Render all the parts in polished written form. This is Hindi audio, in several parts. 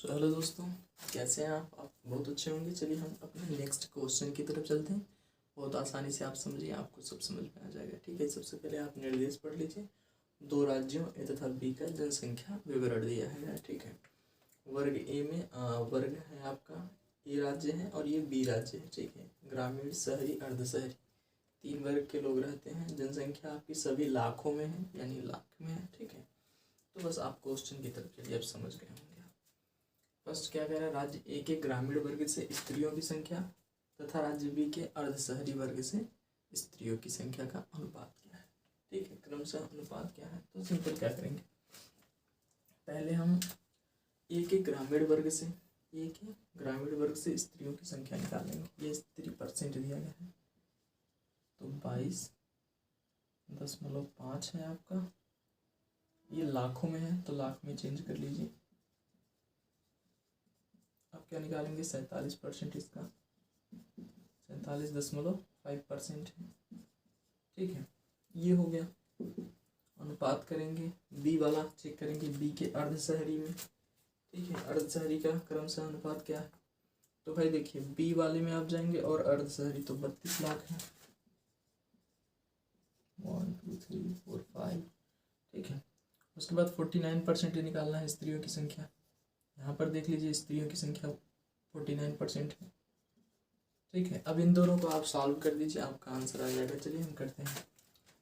हेलो दोस्तों, कैसे हैं आप बहुत अच्छे होंगे। चलिए हम अपने नेक्स्ट क्वेश्चन की तरफ चलते हैं। बहुत आसानी से आप समझिए, आपको सब समझ में आ जाएगा। ठीक है, सबसे पहले आप निर्देश पढ़ लीजिए। दो राज्यों ए तथा बी का जनसंख्या विवरण दिया है। ठीक है, वर्ग ए में वर्ग है आपका, ए राज्य है और ये बी राज्य है। ठीक है, ग्रामीण, शहरी, अर्ध शहरी, तीन वर्ग के लोग रहते हैं। जनसंख्या आपकी सभी लाखों में है, यानी लाख में है। ठीक है, तो बस आप क्वेश्चन की तरफ चलिए, अब समझ गए होंगे। फर्स्ट क्या कह रहा है, राज्य ए के ग्रामीण वर्ग से स्त्रियों की संख्या तथा राज्य बी के अर्ध शहरी वर्ग से स्त्रियों की संख्या का अनुपात क्या है। ठीक है, क्रमशः अनुपात क्या है, तो सिंपल क्या करेंगे, पहले हम ए के ग्रामीण वर्ग से स्त्रियों की संख्या निकालेंगे। ये स्त्री परसेंट दिया गया है, तो 22.5 है आपका। ये लाखों में है तो लाख में चेंज कर लीजिए। अब क्या निकालेंगे, 47%, इसका 47.5% है। ठीक है, ये हो गया। अनुपात करेंगे, बी वाला चेक करेंगे, बी के अर्ध शहरी में। ठीक है, अर्ध शहरी का क्रमशः अनुपात क्या है, तो भाई देखिए बी वाले में आप जाएंगे और अर्ध शहरी तो 32 लाख है। 1 2 3 4 5। ठीक है, उसके बाद 49% निकालना है स्त्रियों की संख्या। यहाँ पर देख लीजिए स्त्रियों की संख्या 49% है। ठीक है, अब इन दोनों को आप सॉल्व कर दीजिए, आपका आंसर आ जाएगा। चलिए हम करते हैं।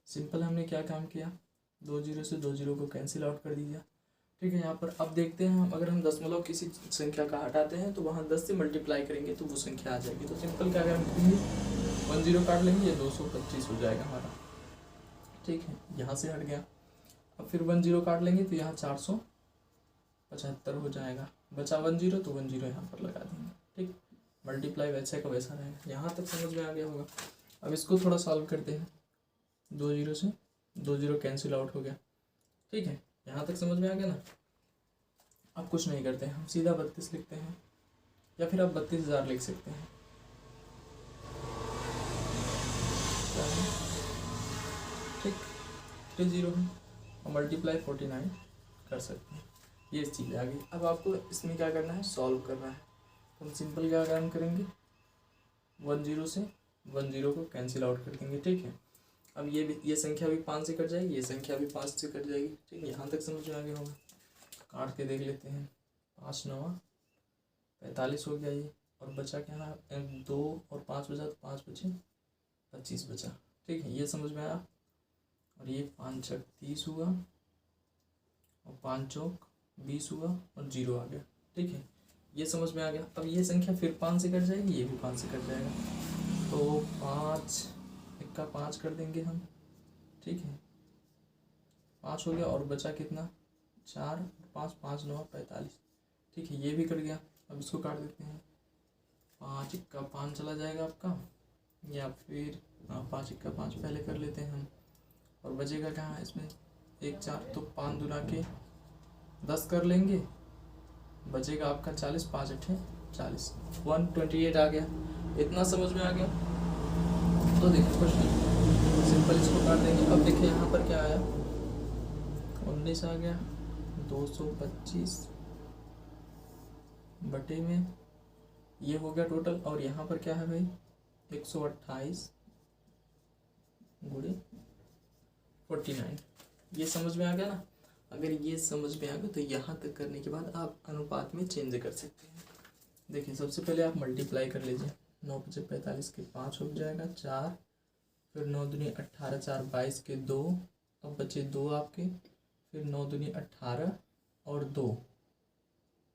सिंपल, हमने क्या काम किया, 2 जीरो से 2 जीरो को कैंसिल आउट कर दीजिए। ठीक है, यहाँ पर अब देखते हैं हम, अगर हम दशमलव किसी संख्या का हटाते हैं तो वहाँ 10 से मल्टीप्लाई करेंगे तो वो संख्या आ जाएगी। तो सिंपल क्या करेंगे, 1 जीरो काट लेंगे, ये 225 हो जाएगा हमारा। ठीक है, यहाँ से हट गया। अब फिर 1 जीरो काट लेंगे तो यहाँ 475 हो जाएगा। बचा 1 जीरो, तो 1 जीरो यहाँ पर लगा देंगे। ठीक, मल्टीप्लाई वैसे का वैसा रहेगा। यहाँ तक समझ में आ गया होगा। अब इसको थोड़ा सॉल्व करते हैं। 2 जीरो से 2 जीरो कैंसिल आउट हो गया। ठीक है, यहाँ तक समझ में आ गया ना। अब कुछ नहीं करते हैं, हम सीधा 32 लिखते हैं, या फिर आप 32,000 लिख सकते हैं। ठीक, 3 जीरो है और मल्टीप्लाई 49 कर सकते हैं। ये चीज़ आ गई। अब आपको इसमें क्या करना है, सॉल्व करना है। तो हम सिंपल क्या काम करेंगे, 1 जीरो से 1 जीरो को कैंसिल आउट कर देंगे। ठीक है, अब ये संख्या भी 5 से कट जाएगी, ये संख्या भी 5 से कट जाएगी। ठीक है, यहाँ तक समझ में आ गया होगा। काट के देख लेते हैं, 5 9 45 हो गया ये, और बचा क्या है, 2 और 5 बचा, तो 5 बचे 25 बचा। ठीक है, ये समझ में आया। और ये 5 छक 30 हुआ, और 5 चौक 20 हुआ, और 0 आ गया। ठीक है, ये समझ में आ गया। अब ये संख्या फिर 5 से कट जाएगी, ये भी 5 से कट जाएगा, तो 5 इक्का 5 कर देंगे हम। ठीक है, 5 हो गया, और बचा कितना, 4 5 5 9 45। ठीक है, ये भी कट गया। अब इसको काट देते हैं, 5 इक्का 5 चला जाएगा आपका, या फिर 5 इक्का 5 पहले कर लेते हैं हम। और बचेगा कहाँ इसमें, 1 4, तो 5 दुना के 10 कर लेंगे, बचेगा आपका 40, 5 8 40, 128 आ गया। इतना समझ में आ गया। तो देखिए कुछ नहीं, सिंपल इसको काट देंगे। अब देखिए यहाँ पर क्या आया, 19 आ गया, 225 बटे में ये हो गया टोटल। और यहाँ पर क्या है भाई, 128 गुणे 49। ये समझ में आ गया ना। अगर ये समझ में आ गया तो यहाँ तक करने के बाद आप अनुपात में चेंज कर सकते हैं। देखिए सबसे पहले आप मल्टीप्लाई कर लीजिए, 9 5 45 के 5 हो जाएगा 4, फिर 9 दूनी 18, 4 22 के 2, अब बचे 2 आपके, फिर 9 दूनी 18 और 2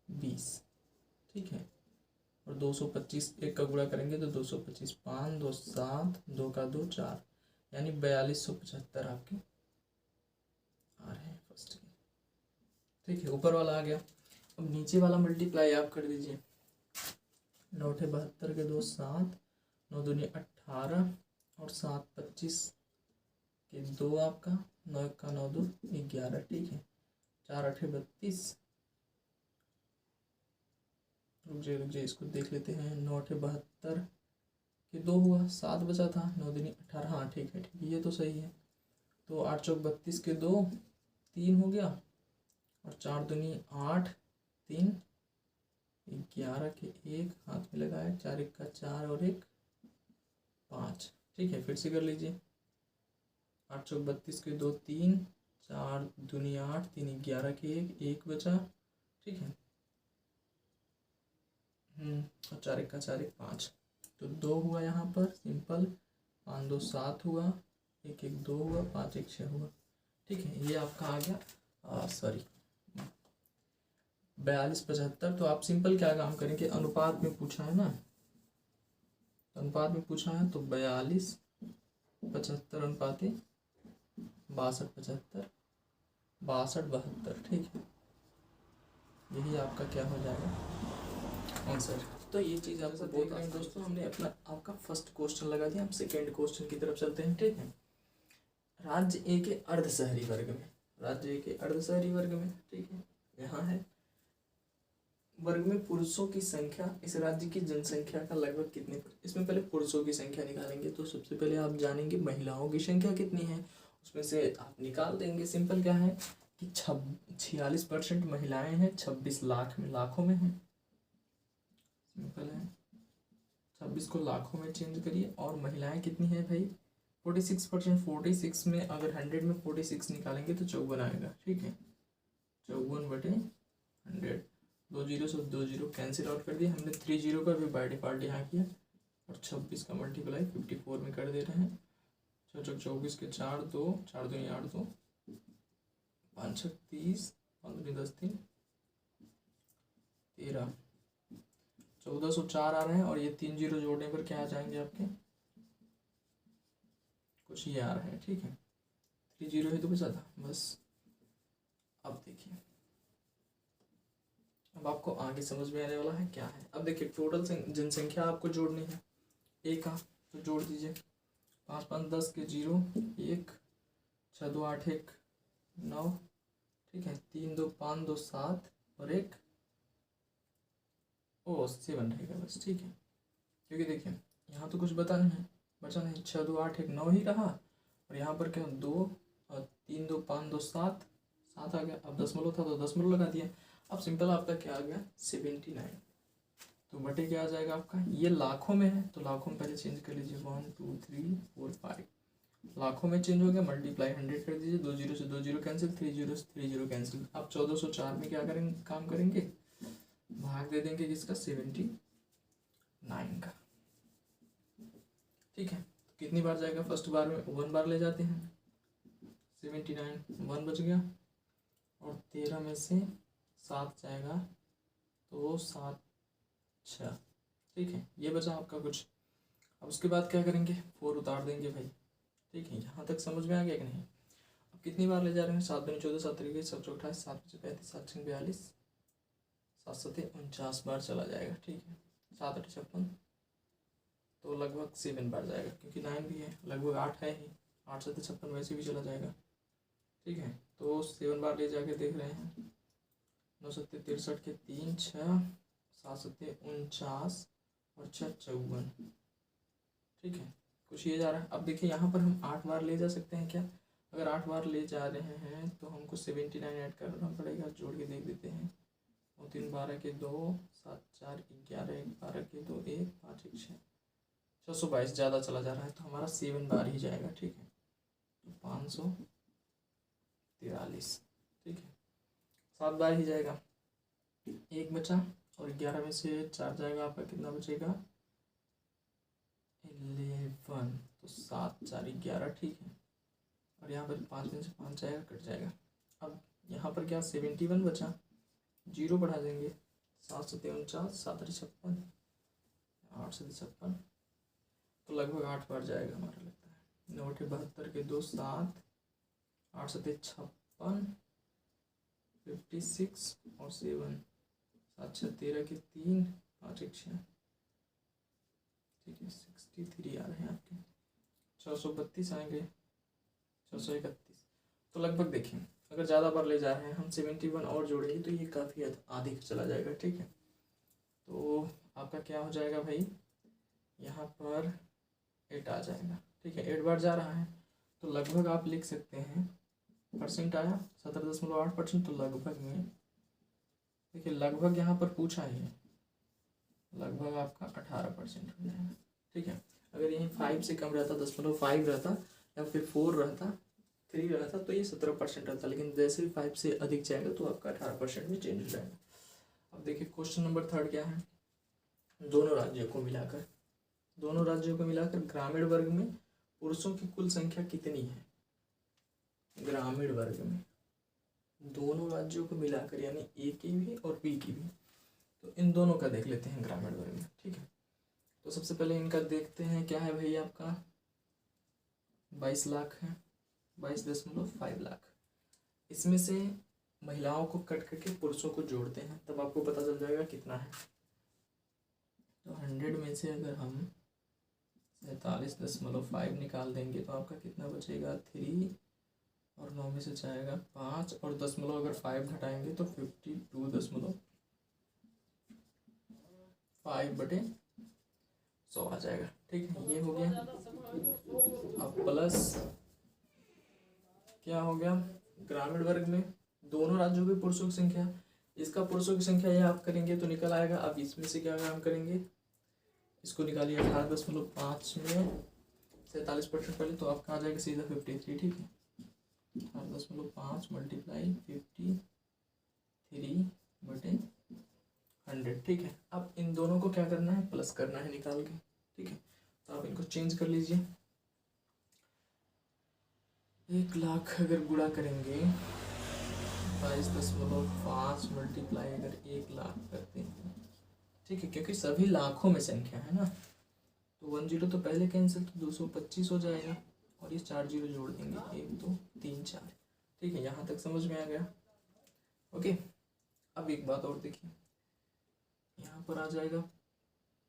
20। ठीक है, और 225 एक का गुणा करेंगे तो 225, 5 2 7, 2 का 2 4, यानी 4275 आपके आ रहे हैं फर्स्ट के। ठीक है, ऊपर वाला आ गया। अब नीचे वाला मल्टीप्लाई आप कर दीजिए, 9 72 के 2 7, 9 दूनी 18 और 7 25 के 2 आपका, 9 का 9 2 11। ठीक है, 4 8 32। रुक जाइए इसको देख लेते हैं, 9 8 72 के 2 हुआ, 7 बचा था, 9 दूनी 18। हाँ ठीक है, ये तो सही है। तो 8 चौक 32 के 2 3 हो गया, और 4 दूनी 8 3 11 के 1 हाथ में लगाए, 4 1 का 4 और 1 5। ठीक है, फिर से कर लीजिए। 8 चौक 32 के 2 3, 4 दूनी 8, 3 11 के 1 बचा। ठीक है, और 4 1 का 4 1 5, तो 2 हुआ यहाँ पर सिंपल। 5 2 7 हुआ, 1 1 2 हुआ, 5 1 6 हुआ। ठीक है, ये आपका आ गया सॉरी 42 75। तो आप सिंपल क्या काम करेंगे, अनुपात में पूछा है ना, अनुपात में पूछा है तो 42 75 अनुपात 62 75 62 72। ठीक है, यही आपका क्या हो जाएगा आंसर। तो ये चीज़ आप देख रहे हैं दोस्तों, हमने अपना आपका फर्स्ट क्वेश्चन लगा दिया। हम सेकेंड क्वेश्चन की तरफ चलते हैं। ठीक है, राज्य ए के अर्ध शहरी वर्ग में, राज्य ए के अर्ध शहरी वर्ग में, ठीक है, यहाँ है वर्ग में पुरुषों की संख्या इस राज्य की जनसंख्या का लगभग कितने पर। इसमें पहले पुरुषों की संख्या निकालेंगे, तो सबसे पहले आप जानेंगे महिलाओं की संख्या कितनी है, उसमें से आप निकाल देंगे। सिंपल क्या है कि 46% महिलाएं हैं, 26 लाख में लाखों में है। सिंपल है, 26 को लाखों में चेंज करिए, और महिलाएं कितनी है भाई 46%। 46 में अगर 100 में 46 निकालेंगे तो 54 आएगा। ठीक है, 54/100। 2 जीरो से 2 जीरो कैंसिल आउट कर दिया हमने। 3 जीरो का भी बाय डिफॉल्ट यहाँ किया, और 26 का मल्टीप्लाई 54 में कर दे रहे हैं। 6 24 के 4 2, 4 2 8 2, 5 6 30, 5 10 3 13, 1404 आ रहे हैं। और ये 3 जीरो जोड़ने पर क्या आ जाएंगे आपके, कुछ ये आ रहा है। ठीक है, 3 जीरो ही तो बचा था बस। अब देखिए, अब आपको आगे समझ में आने वाला है क्या है। अब देखिए, टोटल जनसंख्या आपको जोड़नी है ए का, तो जोड़ दीजिए। 5 5 10 के 0 1, 6 2 8 1 9। ठीक है, 3 2 5 2 7 और 1 7 रहेगा बस। ठीक है, क्योंकि देखिए यहाँ तो कुछ बचा नहीं। 6 2 8 1 9 ही रहा, और यहाँ पर क्या 2 और 3 2 5 2 7 7 आ गया। अब दशमलव था तो दशमलव लगा दिया। अब सिंपल आपका क्या आ गया 79। तो बटे क्या आ जाएगा आपका, ये लाखों में है तो लाखों में पहले चेंज कर लीजिए। 1 2 3 4 5 लाखों में चेंज हो गया, मल्टीप्लाई 100 कर दीजिए। 2 जीरो से 2 जीरो कैंसिल, 3 जीरो से 3 जीरो कैंसिल। अब 1404 में क्या करेंगे, काम करेंगे, भाग दे देंगे किसका 79 का। ठीक है, तो कितनी बार जाएगा, फर्स्ट बार में 1 बार ले जाते हैं। 79 1 बच गया, और 13 में से 7 जाएगा तो 7 6। ठीक है, ये बचा आपका कुछ। अब उसके बाद क्या करेंगे, 4 उतार देंगे भाई। ठीक है, यहाँ तक समझ में आ गया कि नहीं। अब कितनी बार ले जा रहे हैं, 7 दूनी 14 7 3 7 4 28 7 5 35 7 6 42 7 7 49 बार चला जाएगा। ठीक है, 7 8 56, तो लगभग 7 बार जाएगा, क्योंकि 9 भी है, लगभग 8 है ही। 8 7 56 वैसे भी चला जाएगा। ठीक है, तो 7 बार ले जाके देख रहे हैं। 9 7 63 के 3 6, 7 7 49 और 6 54। ठीक है, कुछ ये जा रहा है। अब देखिए यहाँ पर हम 8 बार ले जा सकते हैं क्या। अगर 8 बार ले जा रहे हैं तो हमको 79 ऐड करना पड़ेगा। जोड़ के देख देते हैं। 9 3 12 के 2, 7 4 11 1 12 के 2 1 5 1 6 622 ज़्यादा चला जा रहा है, तो हमारा 7 बार ही जाएगा। ठीक है, तो 543। ठीक है, 7 बार ही जाएगा। 1 बचा, और 11 में से 4 जाएगा, आपका कितना बचेगा 11, तो 7 4 11। ठीक है, और यहाँ पर 5 में से 5 जाएगा, कट जाएगा। अब यहाँ पर क्या 71 बचा, 0 बढ़ा देंगे। 7 7 49 7 8 56 8 7 56, तो लगभग 8 बार जाएगा हमारा लगता है। 9 8 72 के 2 7 8 7 56 56 और 7 7 6 13 के 3 5 1 6। ठीक है, 63 आ रहे हैं आपके। 632 आएंगे, 631। तो लगभग देखिए, अगर ज़्यादा बार ले जा रहे हैं हम 71 और जोड़ेंगे तो ये काफ़ी आगे चला जाएगा। ठीक है, तो आपका क्या हो जाएगा भाई, यहाँ पर 8 आ जाएगा। ठीक है, 8 बार जा रहा है, तो लगभग आप लिख सकते हैं, परसेंट आया 17.8%। तो लगभग में देखिए, लगभग यहाँ पर पूछा है लगभग आपका 18% हो जाएगा। ठीक है, अगर यहीं 5 से कम रहता, 10.5 रहता या फिर 4 रहता, 3 रहता तो ये 17% रहता, लेकिन जैसे ही 5 से अधिक जाएगा तो आपका 18% में चेंज हो जाएगा। अब देखिए क्वेश्चन नंबर 3 क्या है। दोनों राज्यों को मिलाकर ग्रामीण वर्ग में पुरुषों की कुल संख्या कितनी है। ग्रामीण वर्ग में दोनों राज्यों को मिलाकर, यानी ए की भी और बी की भी, तो इन दोनों का देख लेते हैं ग्रामीण वर्ग में। ठीक है, तो सबसे पहले इनका देखते हैं क्या है भाई, आपका 22 लाख है, 22.5 लाख। इसमें से महिलाओं को कट करके पुरुषों को जोड़ते हैं, तब आपको पता चल जाएगा कितना है। तो 100 में से अगर हम 47.5 निकाल देंगे तो आपका कितना बचेगा, 3, और 9 में से जाएगा 5, और दशमलव अगर 5 घटाएंगे तो 52.5/100 आ जाएगा। ठीक है, ये हो गया। अब प्लस क्या हो गया, ग्रामीण वर्ग में दोनों राज्यों के पुरुषों की संख्या, इसका पुरुषों की संख्या ये आप करेंगे तो निकल आएगा। अब इसमें से क्या काम करेंगे, इसको निकालिए 18.5 में 47% पहले, तो आपका आ जाएगा सीधा 53। ठीक है, 18.5 मल्टीप्लाई 53/100। ठीक है, अब इन दोनों को क्या करना है, प्लस करना है निकाल के। ठीक है, तो आप इनको चेंज कर लीजिए। 1 लाख अगर गुणा करेंगे 22.5 मल्टीप्लाई अगर 1 लाख करते हैं, ठीक है, क्योंकि सभी लाखों में संख्या है ना, तो 1 0 तो पहले कैंसिल, तो 225 हो जाएगा, और ये 4 0 जोड़ देंगे, 1 2 3 4। ठीक है, यहाँ तक समझ में आ गया। ओके, अब एक बात और देखिए, यहाँ पर आ जाएगा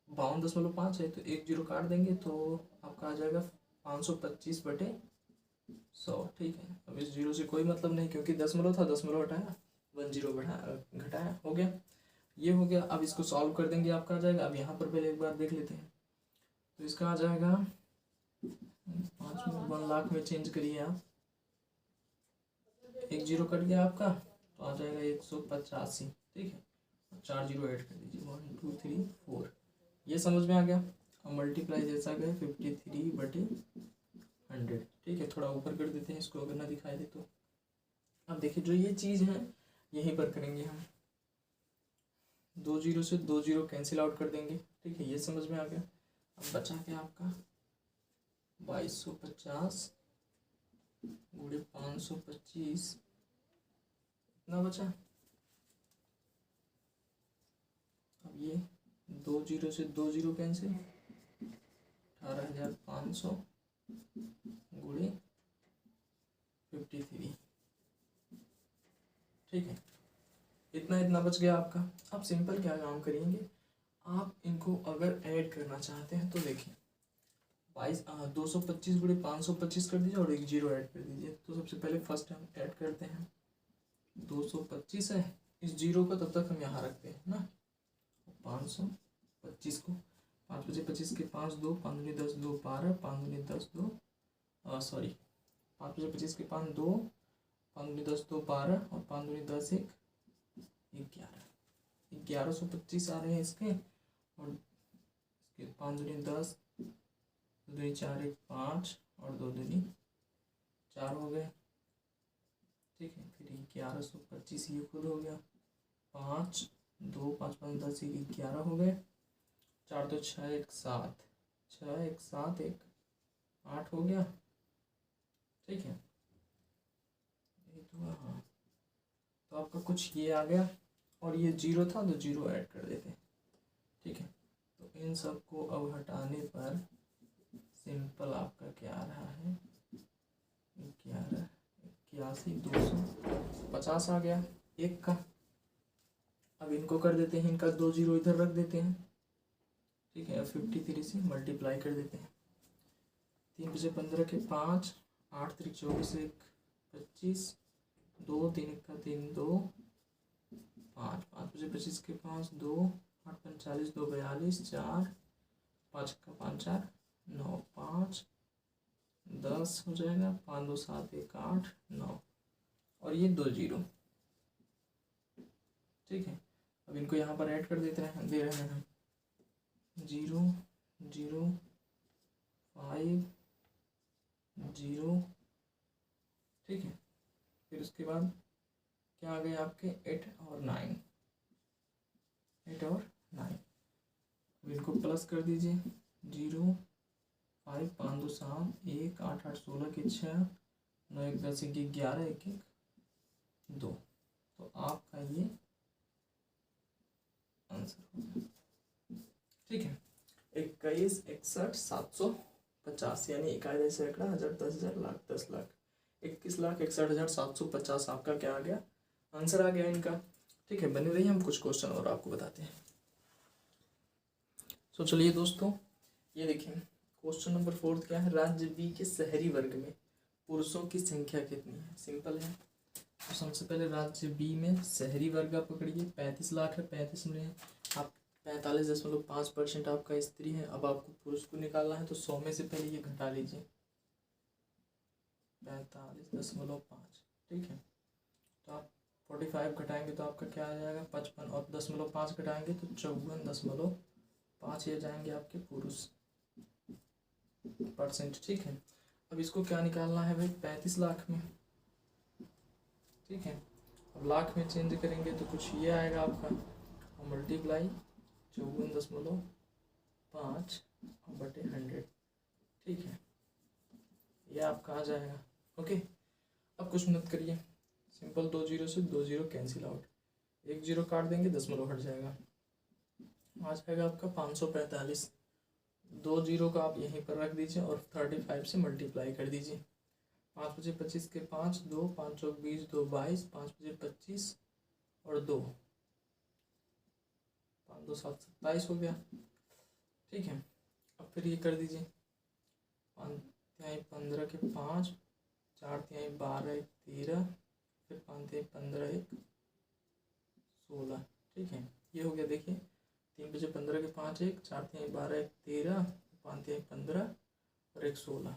52.5 है, तो 1 0 काट देंगे तो आपका आ जाएगा 525/100। ठीक है, अब इस 0 से कोई मतलब नहीं, क्योंकि दशमलव था, दशमलव हटाया, 1 0 घटाया, हो गया, ये हो गया। अब इसको सॉल्व कर देंगे, आपका आ जाएगा। अब यहाँ पर पहले एक बार देख लेते हैं, तो इसका आ जाएगा 5 में 1 लाख में चेंज करिए आप, 1 0 कट गया आपका, तो आ जाएगा 185। ठीक है, 4 0 ऐड कर दीजिए, 1 2 3 4, ये समझ में आ गया। अब मल्टीप्लाई जैसा गया 53/100। ठीक है, थोड़ा ऊपर कर देते हैं इसको, अगर ना दिखाई दे तो। अब देखिए जो ये चीज़ है यहीं पर करेंगे हम, 2 0 से 2 0 कैंसिल आउट कर देंगे। ठीक है, ये समझ में आ गया। अब बचा क्या आपका 2250 गुणे 525, इतना बचा। अब ये 2 0 से 2 0 कैंसिल, 18,500 गुणे 53। ठीक है, इतना बच गया आपका। अब सिंपल क्या काम करेंगे, आप इनको अगर ऐड करना चाहते हैं तो देखिए 225 गुणे 525 कर दीजिए और 1 0 ऐड कर दीजिए। तो सबसे पहले फर्स्ट हम ऐड करते हैं, 225 है, इस 0 को तब तक हम यहाँ रखते हैं ना, 525 को 5 बजे 25 के 5 2 5 दूनी 10 2 12 5 दूनी 10 2 सॉरी 5 बजे 25 के 5 2 5 दूनी 10 2 12 और 5 दूनी 10 1 11, 1125 आ रहे हैं इसके, और इसके 5 दूनी 10 2 दूनी 4 1 5 और 2 दूनी 4 हो गए। ठीक है, फिर 1125 ये खुद हो गया, 5 2 5 5 10 1 11 हो गए, 4 2 6 1 7 6 1 7 1 8 हो गया। ठीक है, हाँ, तो आपका कुछ ये आ गया, और ये 0 था तो 0 ऐड कर देते हैं। ठीक है, तो इन सब को अब हटाने पर सिंपल आपका क्या आ रहा है, 11 81 250 आ गया एक का। अब इनको कर देते हैं, इनका 2 0 इधर रख देते हैं। ठीक है, 53 से मल्टीप्लाई कर देते हैं, 3 बजे 15 के 5 8 3 24 1 25 2 3 1 का 3 2 5 5 बजे 25 के 5 2 8 45 2 42 4 5 का 5 4 9 5 10 हो जाएगा, 5 2 7 1 8 9, और ये 2 0। ठीक है, अब इनको यहाँ पर ऐड कर देते हैं, दे रहे हैं हम 0 0 5 0, ठीक है। फिर उसके बाद क्या आ गए आपके 8 और 9, 8 और 9। अब इनको प्लस कर दीजिए, 0 5 5 2 7 1 8 8 16 के 6 9 1 10 1 11 1 1 2। तो आपका ये आंसर हो गया, ठीक है। 21 61 750 यानी इकाई सैकड़ा, हजार, 10,000, लाख, 10 लाख, 21,61,750 आपका क्या आ गया, आंसर आ गया इनका, ठीक है। बने रहिए, हम कुछ क्वेश्चन और आपको बताते हैं। तो चलिए दोस्तों, ये देखिए क्वेश्चन नंबर 4 क्या है, राज्य बी के शहरी वर्ग में पुरुषों की संख्या कितनी है। सिंपल है। तो सबसे पहले राज्य बी में शहरी वर्ग आप पकड़िए, 35 लाख है, 35 में आप 45.5% आपका स्त्री है। अब आपको पुरुष को निकालना है, तो 100 में से पहले ये घटा लीजिए, 45.5, ठीक है। तो आप 45 घटाएंगे तो आपका क्या आ जाएगा 55, और 0.5 घटाएंगे तो 54.5 ये जाएंगे आपके पुरुष %, ठीक है। अब इसको क्या निकालना है भाई, 35 लाख में, ठीक है। अब लाख में चेंज करेंगे तो कुछ ये आएगा आपका, और मल्टीप्लाई 54.5 बटे 100, ठीक है। ये आपका आ जाएगा, ओके। अब कुछ मत करिए, सिंपल 2 0 से 2 0 कैंसिल आउट, 1 0 काट देंगे, 10 हट जाएगा, आ जाएगा आपका 545। 2 0 का आप यहीं पर रख दीजिए और 35 से मल्टीप्लाई कर दीजिए। 5 बजे 25 के 5 2 5 चौक 20 2 22, 5 बजे 25 और 2 5 2 7 27 हो गया, ठीक है। अब फिर ये कर दीजिए, 5 तिहाई 15 के 5, 4 तिहाई 12 1 13, फिर 5 तिहाई 15 1 16, ठीक है। ये हो गया, देखिए 3 बजे 15 के 5 1, 4 तिहाई 12 1 13, 5 तिहाई 15 और 1 16,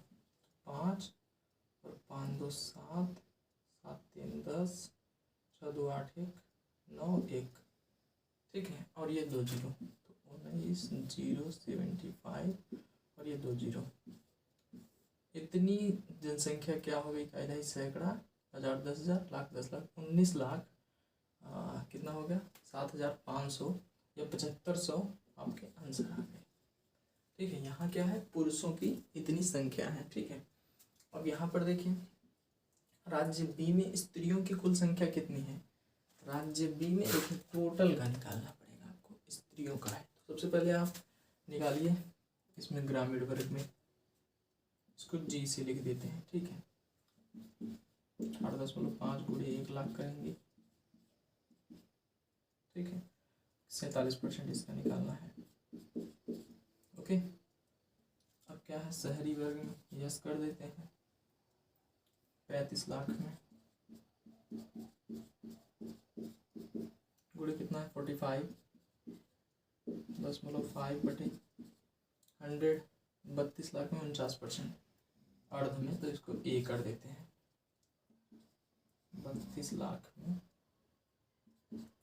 5 और 5 2 7, 7 3 10, 6 2 8 1 9 1, ठीक है। और ये 2 0, तो 19 0 75 और ये 2 0, इतनी जनसंख्या क्या हो गई, इकाई सैकड़ा, हजार, 10,000, लाख, 10 लाख, 19 लाख कितना हो गया 7,500 या 7,500 आपके आंसर आ गए, ठीक है। यहाँ क्या है, पुरुषों की इतनी संख्या है, ठीक है। अब यहाँ पर देखिए, राज्य बी में स्त्रियों की कुल संख्या कितनी है। राज्य बी में देखिए टोटल का निकालना पड़ेगा आपको, स्त्रियों का है। तो सबसे पहले आप निकालिए, इसमें ग्रामीण वर्ग में इसको जी से लिख देते हैं, ठीक है। 8.5 गुणे 1 लाख करेंगे, ठीक है। 47% इसका निकालना है, ओके। अब क्या है, शहरी वर्ग में यस कर देते हैं, 35 लाख में गुणे कितना है 45, 10.5 बटे 100, 32 लाख में 49%, अर्ध में, तो इसको ए कर देते हैं, 32 लाख में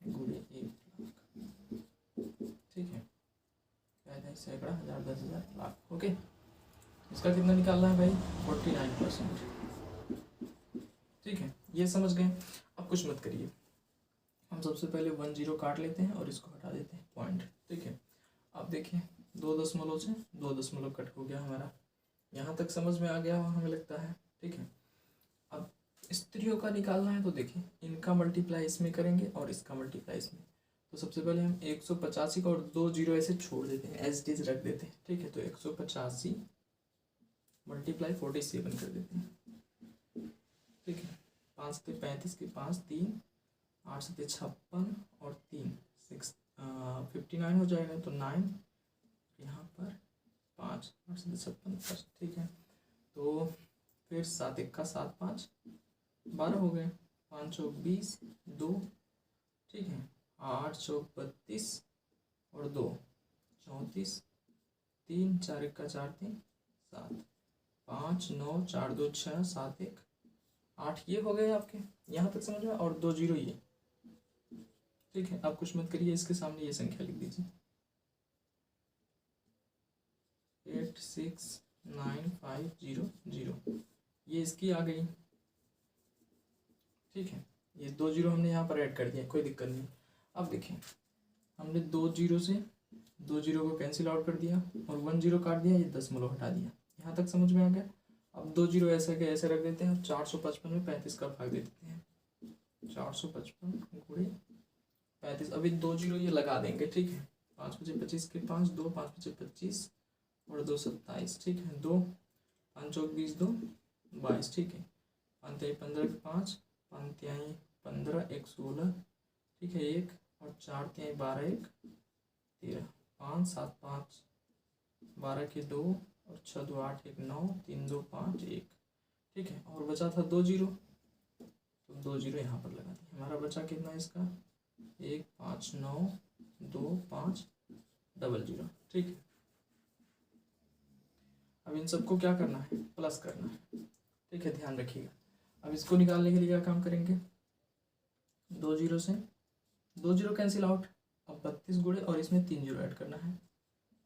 गुणे 1 लाख, ठीक है। सैकड़ा, हजार, 10,000, लाख, ओके। इसका कितना निकालना है भाई 49%, ठीक है। ये समझ गए। अब कुछ मत करिए, हम सबसे पहले 1 0 काट लेते हैं और इसको हटा देते हैं पॉइंट, ठीक है। अब देखिए 2 दशमलव से 2 दशमलव कट हो गया हमारा, यहाँ तक समझ में आ गया हमें लगता है, ठीक है। अब स्त्रियों का निकालना है, तो देखिए इनका मल्टीप्लाई इसमें करेंगे और इसका मल्टीप्लाई इसमें। तो सबसे पहले हम 185 का और 2 0 ऐसे छोड़ देते हैं, एज इट इज रख देते हैं, ठीक है। तो 185 मल्टीप्लाई 47 कर देते हैं, ठीक है। 5 से 35 के 5 3, 8 से 56 और 3 59 हो जाएगा, तो 9 यहाँ पर 5, 8 से 56, ठीक है। तो फिर 7 1 का 7 5 12 हो गए, 5 चौक 20 2, ठीक है। 8 चौक 32 और 2 34, 3 4 1 का 4 3 7, 5 9 4 2 6 7 1 8, ये हो गए आपके, यहाँ तक समझ में, और 2 0 ये, ठीक है। आप कुछ मत करिए, इसके सामने ये संख्या लिख दीजिए, 869500, ये इसकी आ गई। ठीक है, ये 2 जीरो हमने यहाँ पर ऐड कर दिया, कोई दिक्कत नहीं। अब देखें, हमने 2 जीरो से 2 जीरो को कैंसिल आउट कर दिया और 1 जीरो काट दिया, ये दशमलव हटा दिया। यहाँ तक समझ में आ गया। अब 2 जीरो ऐसे के ऐसे रख देते हैं, 455 में 35 का भाग दे देते हैं, 455 गुणे 35। अभी 2 जीरो ये लगा देंगे। ठीक है, 5 पचे 25 के 5, 2 5 पचे 25 और 2 27। ठीक है, 2 5 चौक 20, 2 22। ठीक है, 5 तिहाई 15 के 5, 5 तिहाई 15 1 16। ठीक है, 1 और 4 तिहाई 12 1 13, 5 7 5 12 के 2 और 6 2 8 1 9, 3 2 5 1। ठीक है, और बचा था 2 जीरो, तो 2 जीरो यहाँ पर लगा दिए। हमारा बचा कितना है इसका, 1 5 9 2 5 00। ठीक है, अब इन सबको क्या करना है, प्लस करना है। ठीक है, ध्यान रखिएगा। अब इसको निकालने के लिए क्या काम करेंगे, 2 जीरो से 2 जीरो कैंसिल आउट। अब 32 गुणे और इसमें 3 जीरो ऐड करना है,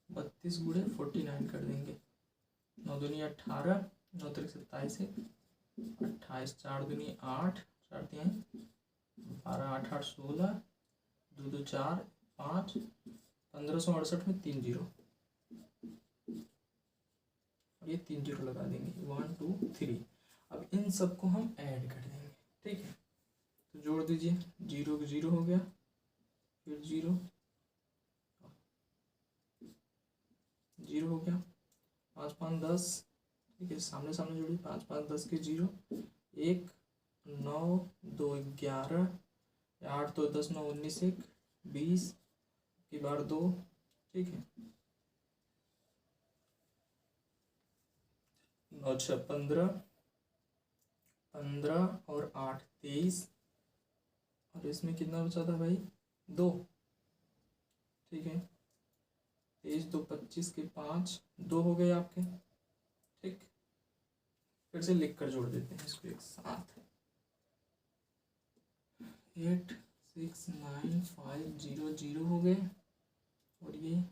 32 गुणे 49 कर देंगे। 9 दूनी 18, 9 तिरक 27 है 28, 4 दूनी 8, 4 तिहाई 12, 8 8 16, 2 2 4 5, 1568 में 3 जीरो, ये 3 जीरो लगा देंगे, 1 2 3। अब इन सबको हम ऐड कर देंगे। ठीक है, तो जोड़ दीजिए, 0 0 हो गया, फिर 0 0 हो गया, 5 5 10। ठीक है, सामने सामने जोड़िए, 5 5 10 के 0, 1 9 2 11, 8 2 10 9 19 1 20 की बार 2। ठीक है, 9 6 15, 15 और 8 23, और इसमें कितना बचा था भाई, 2। ठीक है, 23 2 25 के 5, 2 हो गए आपके। ठीक, फिर से लिख कर जोड़ देते हैं इसको एक साथ, 8 6 9 5 0 0 हो गए, और ये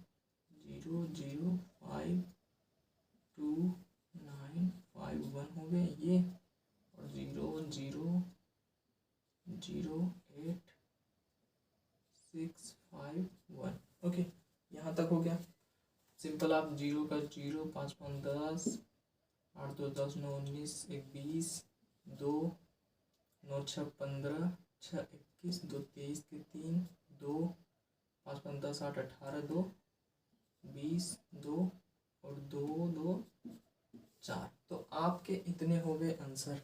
0 0 5 2 9 5 1 हो गए ये, और 0 0 0 8 6 5 1। ओके, यहाँ तक हो गया सिंपल। आप 0 का 0, 5 5 10, 8 2 10 9 19 1 20, 2 9 6 15, 6 21, 2 23 के 3, 2 5 5 10 8 18, 2 20, 2 और 2 2 4। तो आपके इतने हो गए आंसर।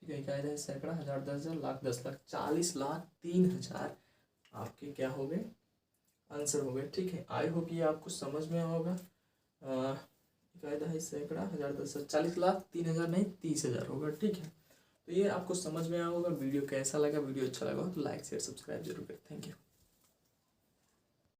ठीक है, कायदा है सैकड़ा, हजार, 10,000, लाख, 10 लाख, 40 लाख 3,000 आपके क्या हो गए, आंसर हो गए। ठीक है, आई होप ये आपको समझ में होगा। कायदा है सैकड़ा, हजार, 10,000, 40 लाख 3,000 नहीं 30,000 होगा। ठीक है, तो ये आपको समझ में आया होगा। वीडियो कैसा लगा, वीडियो अच्छा लगा तो लाइक शेयर सब्सक्राइब जरूर करें। Thank you.